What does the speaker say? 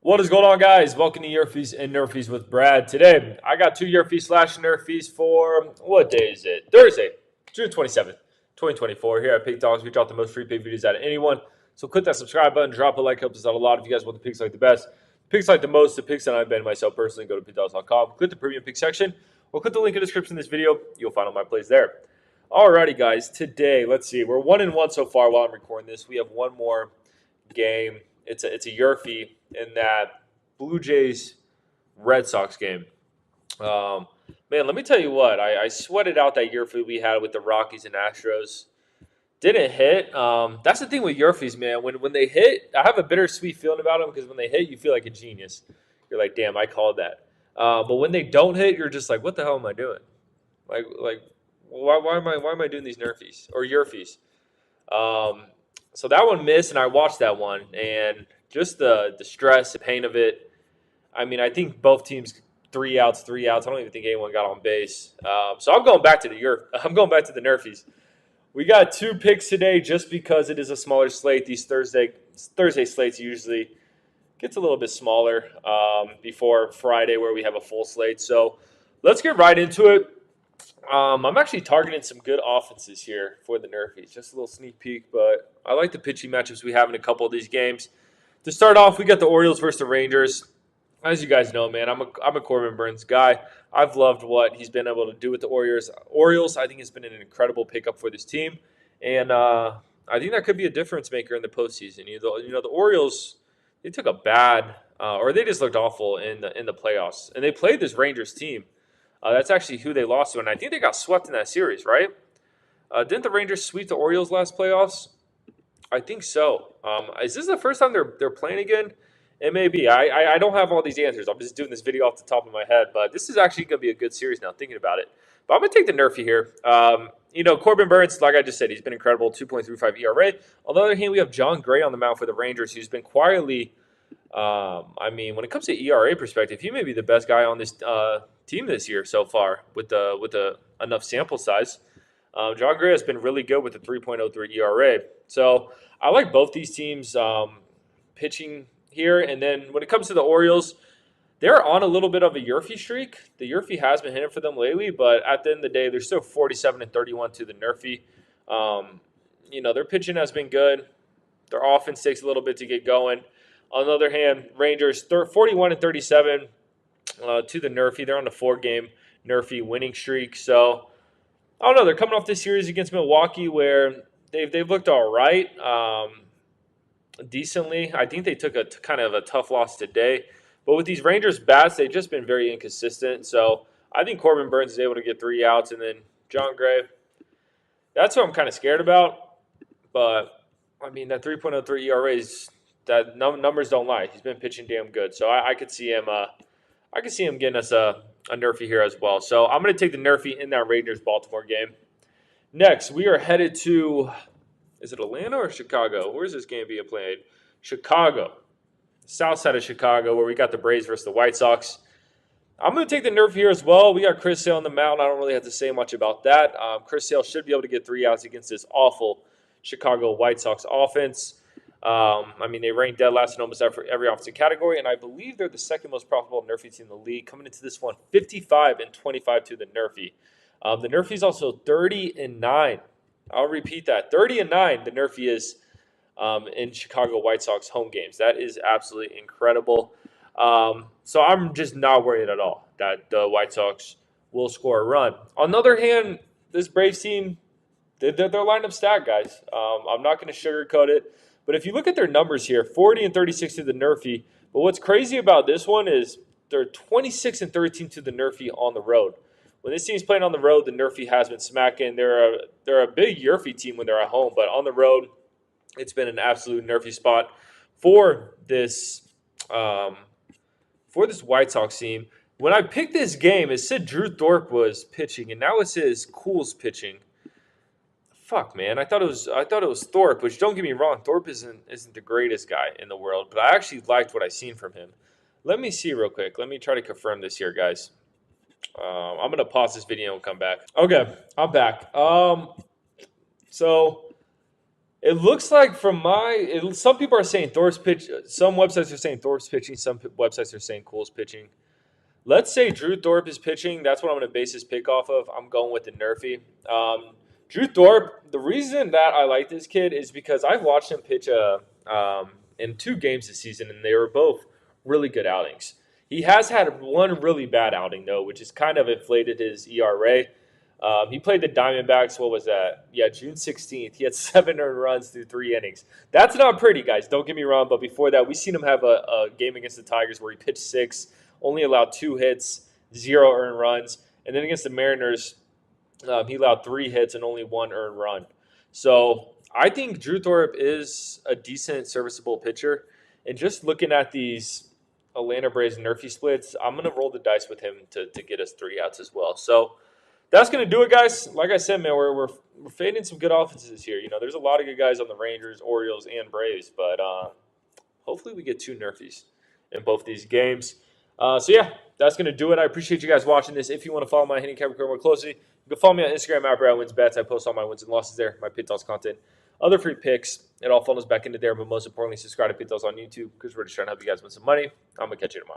What is going on, guys? Welcome to YRFIs and NRFIs with Brad. Today, I got two YRFIs slash NRFIs for, what day is it? Thursday, June 27th, 2024. Here at Pickdawgz, we drop the most free paid videos out of anyone. So click that subscribe button, drop a like, helps us out a lot. If you guys want the picks like the best, picks like the most, the picks that I've been myself personally, go to pickdawgz.com. Click the premium pick section, or click the link in the description of this video. You'll find all my plays there. Alrighty, guys. Today, let's see. We're 1-1 so far while I'm recording this. We have one more game. It's a YRFI in that Blue Jays Red Sox game. Man, let me tell you what. I sweated out that YRFI we had with the Rockies and Astros. Didn't hit. That's the thing with YRFIs, man. When they hit, I have a bittersweet feeling about them because when they hit, you feel like a genius. You're like, damn, I called that. But when they don't hit, you're just like, what the hell am I doing? Like, why am I doing these NRFIs or YRFIs? So that one missed, and I watched that one, and just the stress, the pain of it. I mean, I think both teams 3 outs. I don't even think anyone got on base. So I'm going back to the NRFIs. We got two picks today, just because it is a smaller slate. These Thursday slates usually gets a little bit smaller before Friday, where we have a full slate. So let's get right into it. I'm actually targeting some good offenses here for the NRFIs. Just a little sneak peek, but I like the pitching matchups we have in a couple of these games. To start off, we got the Orioles versus the Rangers. As you guys know, man, I'm a Corbin Burnes guy. I've loved what he's been able to do with the Orioles. I think it's been an incredible pickup for this team, and I think that could be a difference maker in the postseason. You know, the Orioles, they took a bad, or they just looked awful in the playoffs, and they played this Rangers team. That's actually who they lost to, and I think they got swept in that series, right? Didn't the Rangers sweep the Orioles last playoffs? I think so. Is this the first time they're playing again? It may be. I don't have all these answers. I'm just doing this video off the top of my head, but this is actually going to be a good series now, thinking about it. But I'm going to take the NRFI here. Corbin Burnes, like I just said, he's been incredible, 2.35 ERA. On the other hand, we have John Gray on the mound for the Rangers, who's been quietly when it comes to ERA perspective, he may be the best guy on this team this year so far with enough sample size. John Gray has been really good with a 3.03 ERA. So I like both these teams pitching here. And then when it comes to the Orioles, they're on a little bit of a YRFI streak. The YRFI has been hitting for them lately, but at the end of the day, they're still 47-31 to the NRFI. Their pitching has been good. Their offense takes a little bit to get going. On the other hand, Rangers 41-37 to the NRFI. They're on a 4-game NRFI winning streak. So I don't know. They're coming off this series against Milwaukee where they've looked all right, decently. I think they took a kind of a tough loss today. But with these Rangers bats, they've just been very inconsistent. So I think Corbin Burnes is able to get 3 outs, and then John Gray. That's what I'm kind of scared about. But I mean, that 3.03 ERA is. That numbers don't lie. He's been pitching damn good, so I could see him. I could see him getting us a NRFI here as well. So I'm going to take the NRFI in that Rangers-Baltimore game. Next, we are headed to. Is it Atlanta or Chicago? Where's this game being played? Chicago, south side of Chicago, where we got the Braves versus the White Sox. I'm going to take the NRFI here as well. We got Chris Sale on the mound. I don't really have to say much about that. Chris Sale should be able to get 3 outs against this awful Chicago White Sox offense. They ranked dead last in almost every offensive category, and I believe they're the second most profitable NRFI team in the league. Coming into this one, 55-25 to the NRFI. The NRFI is also 30-9. I'll repeat that: 30-9. The NRFI is in Chicago White Sox home games. That is absolutely incredible. So I'm just not worried at all that the White Sox will score a run. On the other hand, this Braves team, their lineup stacked, guys. I'm not going to sugarcoat it. But if you look at their numbers here, 40-36 to the NRFI. But what's crazy about this one is they're 26-13 to the NRFI on the road. When this team's playing on the road, the NRFI has been smacking. They're a big YRFI team when they're at home, but on the road, it's been an absolute NRFI spot for this White Sox team. When I picked this game, it said Drew Thorpe was pitching, and now it says Cool's pitching. Fuck, man. I thought it was Thorpe, which don't get me wrong, Thorpe isn't the greatest guy in the world, but I actually liked what I seen from him. Let me see real quick. Let me try to confirm this here, guys. I'm going to pause this video and come back. Okay, I'm back. So It looks like some people are saying Thorpe's pitch. Some websites are saying Thorpe's pitching. Some websites are saying Cole's pitching. Let's say Drew Thorpe is pitching. That's what I'm going to base this pick off of. I'm going with the NRFI. Drew Thorpe, the reason that I like this kid is because I've watched him pitch in 2 games this season, and they were both really good outings. He has had one really bad outing, though, which has kind of inflated his ERA. He played the Diamondbacks, what was that? Yeah, June 16th. He had 7 earned runs through 3 innings. That's not pretty, guys. Don't get me wrong, but before that, we've seen him have a game against the Tigers where he pitched 6, only allowed 2 hits, 0 earned runs. And then against the Mariners, he allowed 3 hits and only 1 earned run. So I think Drew Thorpe is a decent, serviceable pitcher. And just looking at these Atlanta Braves NRFI splits, I'm going to roll the dice with him to get us 3 outs as well. So that's going to do it, guys. Like I said, man, we're fading some good offenses here. You know, there's a lot of good guys on the Rangers, Orioles, and Braves. But hopefully we get 2 NRFIs in both these games. So, yeah, that's going to do it. I appreciate you guys watching this. If you want to follow my handicap record more closely, you can follow me on Instagram at BradWinsBets. I post all my wins and losses there, my Pickdawgz content, other free picks. It all funnels back into there. But most importantly, subscribe to Pickdawgz on YouTube because we're just trying to help you guys win some money. I'm going to catch you tomorrow.